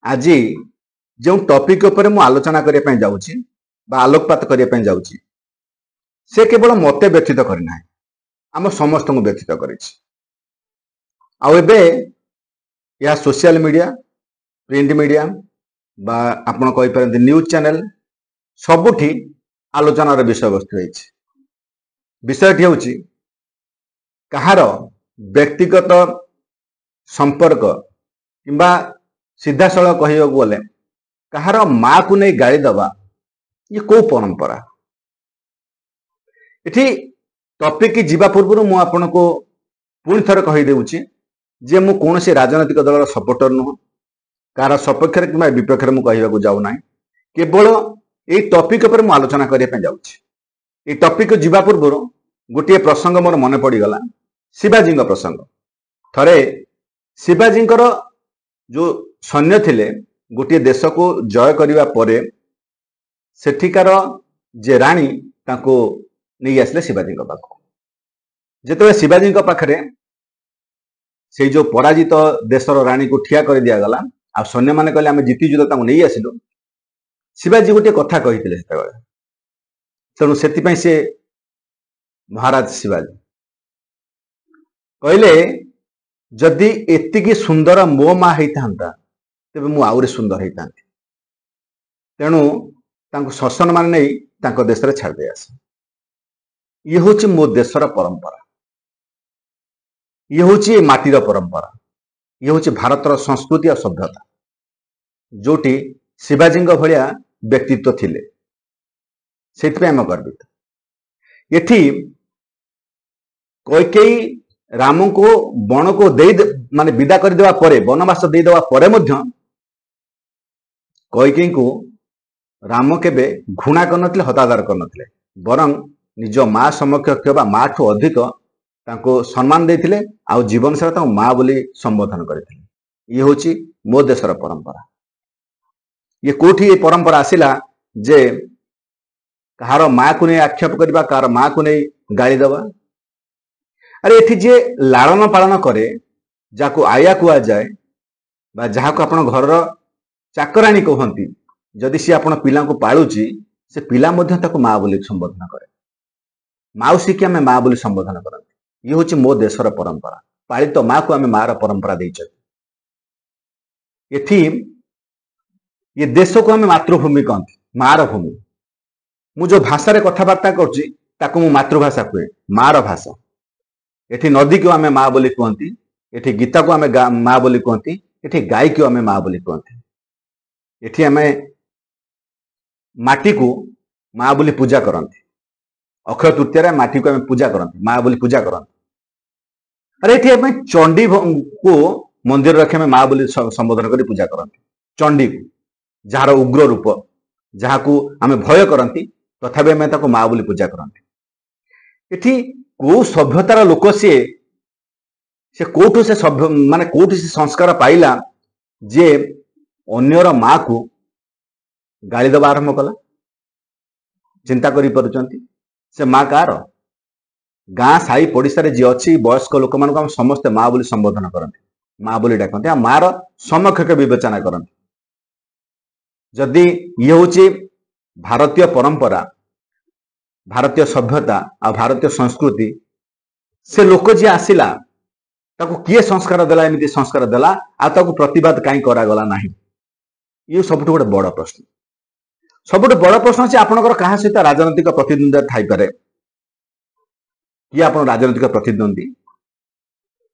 आज जो टॉपिक उपर मु आलोचना करने जाऊँगी बा आलोकपात करने जाऊँगी से केवल मते व्यथित करना आम समस्त को व्यथित कर सोशल मीडिया प्रिंट मीडिया बा आपण कहीपर न्यूज चैनल सबुठी आलोचनार विषय वस्तु विषयटी हूँ कहार व्यक्तिगत संपर्क किंबा सीधा सड़क कहवाक गले कहार माँ को नहीं गाड़ी दबा ये कौ परंपरा इठी टॉपिक जीवा पूर्व मु आपन को पुणी थर कहीदेउछि जे मु कौन से राजनैतिक दल सपोर्टर नुह कार सपक्ष कि विपक्ष में कहवाक जाऊना केवल ये टॉपिक पर मु आलोचना करने जाऊँगी ये टॉपिक जीवा पूर्व गोटे प्रसंग मोर मन पड़गला शिवाजी प्रसंग थरे शिवाजी जो सैन्य थिले गोटे देश को जय करने पर सेठिकार जे राणी ताको नहीं आसले शिवाजी पाख जिते शिवाजी पाखे से जो पराजित देशर राणी को ठिया कर दिगला आ सैन्य मैंने कहले आम जीतीजु तो नहीं आसिलु शिवाजी गोटे कथा कही तेणु से महाराज शिवाजी कहले जदि एतिकी सुंदर मो माँ होता तेरे मु आउरी सुंदर होता तेणु शासन मान नहीं देश छाड़ दे आस ये हूँ मो देशर परंपरा ये हूँ माटीर परंपरा ये हूँ भारतर संस्कृति और सभ्यता जोटी शिवाजी भाया व्यक्तित्व थिले से गर्वित एठी कैकेयी राम को बण को दे माने विदा कर देवा परे वनवास दे देवा परे मध्य कैकेयी को राम केबे घृणा करनथिले हतादार करनथिले बरं निज माँ समकक्ष बा माँ ठू अधिक तांको सम्मान देथिले आ जीवन सारा तांको माँ बोली संबोधन करथिले ये होची मो देशर परंपरा ये कोठी ये परंपरा आसिला जे कहार माँ को नहीं आक्षेप करबा कहार माँ को नहीं गाली दबा अरे एठी जे लालन पालन करे जाको आया कुआ जाए बा जहाँ को आपण घर चाकराणी कहती जदि सी आपण पिला को पालुची से पिला मध्य ताको माँ बोली संबोधन करे माउसी की आम माँ बोली संबोधन करते ये हूँ मो देशर परंपरा पालित माँ को आम माँ परंपरा देते एठी ये देश को आम मातृभूमि कहते माँ भूमि मु जो भाषा कथबार्ता करूँ मातृभाषा कहे माँ भाषा एठी नदी को आम माँ बोली कहती एठी गीता को आम माँ बोली कहती एठी गाय को आम माँ बोली कहती एठी आम माटी को माँ बोली पूजा करती अक्षय तृतीय माटी को आम पूजा करती माँ बोली पूजा करती अरे एठी आम चंडी को मंदिर रखे आम माँ बोली संबोधन कर पूजा करती चंडी को जार उग्र रूप जहाँ को आम भय करती तथापि आम ताको माँ बोली पूजा करती एठी को सभ्यतार लोक से कोठु से सभ्य माने कोठु से संस्कार पाइला जे अन्यर माँ को गाली दबा आरंभ कला चिंता करि परुचंती से माँ कार गाँ साई पड़िशारे जी अच्छी वयस्क लोक मान हम समस्त माँ बोली संबोधन करते माँ बोली डाकते आ माँ समकक्ष विवेचना करते जदि ये हूँ भारतीय परंपरा भारतीय सभ्यता आ भारतीय संस्कृति से लोक जी आसिला ताको किए संस्कार देला एमती संस्कार देला आ ताको प्रतिवाद कहीं करागला नहीं ये सबुठ गोटे बड़ प्रश्न सबुठ बड़ प्रश्न अच्छे आपंकर क्या सहित राजनैतिक प्रतिद्वंद्विता थाई पारे कि आप राजनैतिक प्रतिद्वंदी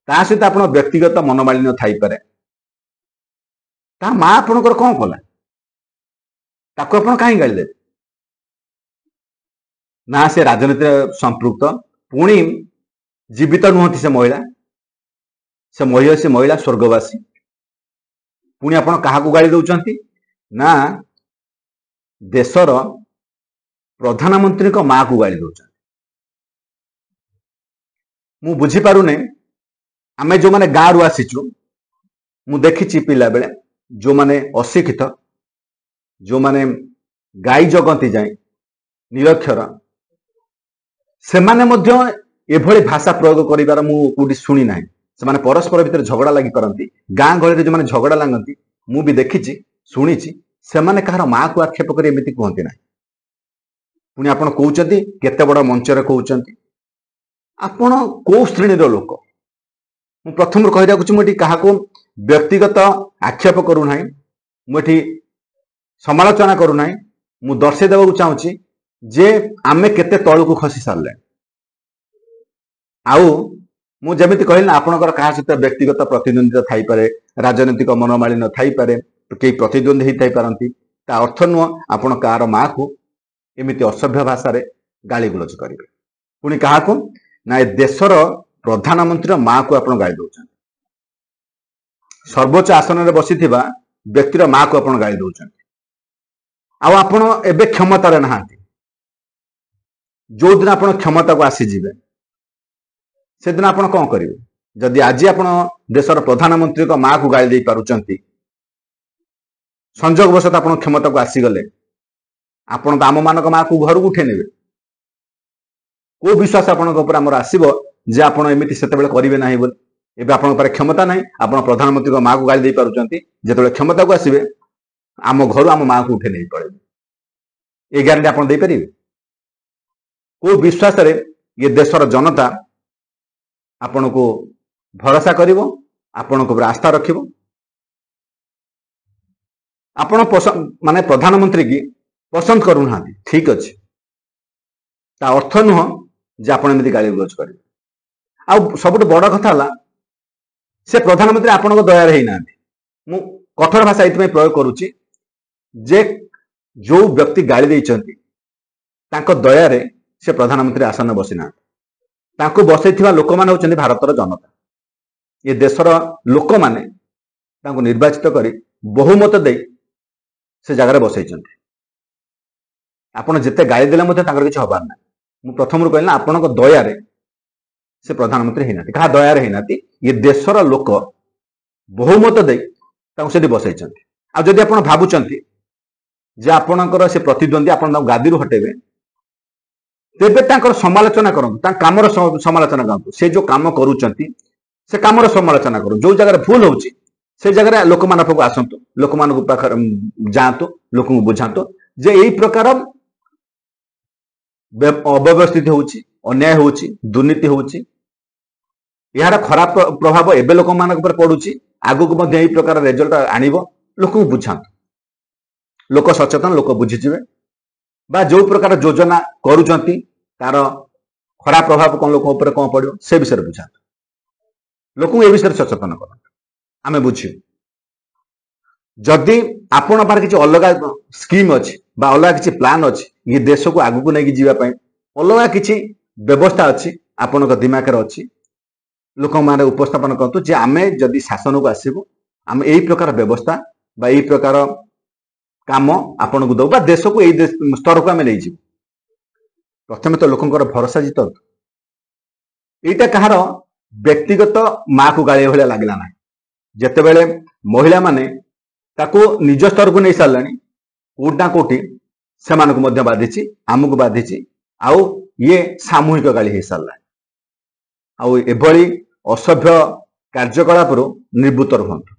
ता सहित आप व्यक्तिगत मनोमालिन्य थाई पारे ता माँ आपंकर कौन कला ताको आप कहीं गाली देते ना से राजनीति संपृक्त पुणी जीवित नुहति से महिला स्वर्गवासी पुणी आप गाली दौरान ना देशर प्रधानमंत्री को माँ को गाली दौरान मु बुझीपारुने आमे जो माने गाँ रु आसीचु मु देखी पिला बेले जो माने अशिक्षित जो माने गाई जगंती जाए निरक्षर से माने मध्य एभली भाषा प्रयोग करिवार मु कोठी सुनी नाही से माने परस्पर भितर झगड़ा लागि करंती गाँ गहरे जो माने झगड़ा लागंती मु भी देखी शुणी से माने कहार माँ को आक्षेप कर एमती कहते ना पुणी आप कहते केते बड़ मंचर कहते आपण कौ श्रेणीर लोक मु प्रथम कही मुझे क्या व्यक्तिगत आक्षेप करूना मुझे समालोचना करूना मु दर्शे देवाक चाहूँगी जे आमे केते तल को खसी सारे आउ मु जमीती कहली ना आपणकर क्या सहित व्यक्तिगत प्रतिद्वंदिता थाई पारे राजनीतिक मनोमालिन्य थाई पारे कई प्रतिद्वंदी होई थाई पारंती ता अर्थ नुह आपण कार माँ को एमती असभ्य भाषा रे गाली गुलज करेंगे पुणी क्या ना ए देशर प्रधानमंत्री माँ को आप गाली दौरान सर्वोच्च आसन में बसी व्यक्तिर माँ को आप गाली दौरान आपण एबे क्षमतार नहांती जो दिन आप क्षमता को आसीजे से दिन आप कौन करेंगे जदि आज आप देशर प्रधानमंत्री को माँ को गाली दे पारुचंती संजोग बशत आप क्षमता को आसीगले आपण तो आम मान माँ को घर को उठे ने को विश्वास आपमर आसब जे आप एमती से करेंगे ना बोली एवं आप क्षमता ना आप प्रधानमंत्री को माँ को गाली दे पारुचंती जो क्षमता को आसबे आम घर आम माँ को उठे नहीं पड़े ये ग्यारंटी आप देपारे को विश्वास रे ये देशर जनता आपण को भरोसा कर आपण को आस्था रख आपण माने प्रधानमंत्री की पसंद करूना ठीक अच्छे ता अर्थ नुह जे आप गाली गुलज करेंगे आ सब बड़ कथा से प्रधानमंत्री आपण दयार ही ना मु कठोर भाषा ये प्रयोग करुच्ची जे जो व्यक्ति गाली देइचंती तांको दयारे से प्रधानमंत्री आसन में बसी ना बसई लोक मैंने होचंती भारतर जनता ये देशर लोक मैंने निर्वाचित कर बहुमत दे से जगार बसई आपड़ जिते गाली देले किसी हबार ना मु प्रथम कहली ना आपण दयारे से प्रधानमंत्री ही ना क्या दयारे ही ना ये देशर लोक बहुमत दे से बसई आदि आप भावुंट जे आपणकर से प्रतिद्वंदी आप गादी हटेबे तेबे समालोचना करूँ काम समालोचना करूँ से जो काम करुँच से काम समालोचना करूँ जो जगह भूल हो जगह लोक मान पाक आसतु लोक मान जातु लोक बुझातु जे यही प्रकार अव्यवस्थित होची अन्याय होची दुर्नीति होची यार खराब प्रभाव एबे लोक मान पड़ुची आगु यही प्रकार रिजल्ट आणिबो लोक बुझातु लोक सचेतन लोक बुझीजे बा जो प्रकार योजना करुचंती तार खराब प्रभाव कौन लोक ऊपर कौन पड़ो से विषय बुझा लोक ए विषय सचेतन कर आम बुझू जदि आपण पार किसी अलग स्कीम अच्छी अलग किसी प्लान अच्छी ये देश को आगू को लेकिन जीवाई अलग किसी व्यवस्था अच्छी आपण दिमाग अच्छी लोक मैंने उपस्थापन करूँ जे आम जदि शासन को आसबू आम यही प्रकार व्यवस्था बा यही प्रकार काम आपण को दो देश को यही स्तर को आम ले प्रथम तो लोकंर भरोसा जीत यहीटा कहार व्यक्तिगत माँ को गाड़ी भाया लगला ना जिते बड़े महिला माने ताको निज स्तर को नहीं सारे कोटा कोटी से बाधि आमको बाधि आउ ये सामूहिक गाड़ी हो सारा आभली असभ्य कार्यकलाप निर्वृत्त रुहतु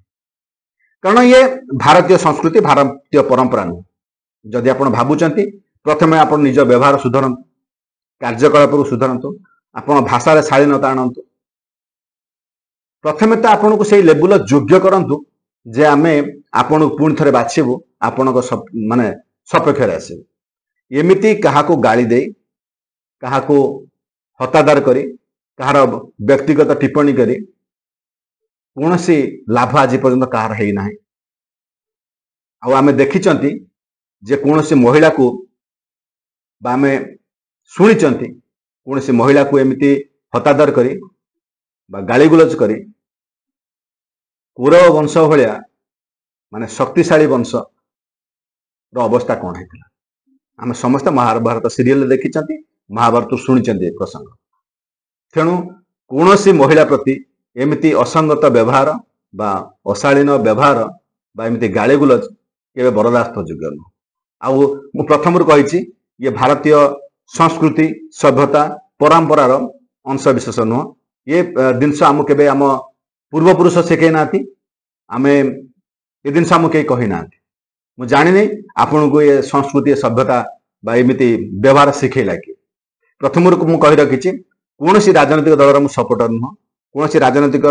कारण ये भारतीय संस्कृति भारतीय परंपरा नुह जदि आप भावुंट प्रथम आप निज व्यवहार सुधरतु कार्यकलाप सुधरतु आप भाषा शालीनता आणतु प्रथम तो आपन को से लेवल योग्य करंतु जे आमे आपन पुणी थे बाछबू आपण माने सपक्ष आसबू एमती क्या गाली दे क्या हतादार करी कहार व्यक्तिगत टिप्पणी करी कौन सी लाभ आज पर्यंत कहार है ना आम देखी जे कौन सी महिला को आम शुणी कौन सी महिला को एमती हतादार करी गाली गुलज करी कौरव वंश भाया माने शक्तिशाली वंश अवस्था कौन है आम समस्त महाभारत सीरियल देखी महाभारत शुणी प्रसंग तेणु कौन सी महिला प्रति एमती असंगत व्यवहार बा अशालीन व्यवहार बा एमती गाली गुलज के बरदास्त योग्य नुह मु प्रथम कही ये भारतीय संस्कृति सभ्यता परंपरार अंश विशेष नुह ये जिनस आम के पूर्वपुरुष शिखे ना आम ए जिन मुझे कही ना मुझे जानी आपन को ये संस्कृति सभ्यता एमती व्यवहार शिखेला कि प्रथम मुझे कही रखी कौन राजनीतिक दलर मुझे सपोर्टर नुह कौन राजनीतिक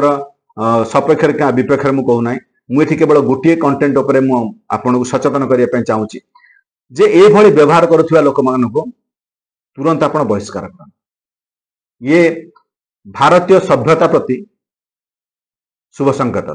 सपक्ष विपक्ष मुझे कहूना मुझे केवल गोटे कंटेंट उपर आपन को सचेतन करने चाहूँगी जे ये व्यवहार करुवा लोक मान तुरंत आप बहिष्कार कर ये भारतीय सभ्यता प्रति शुभ संकेत।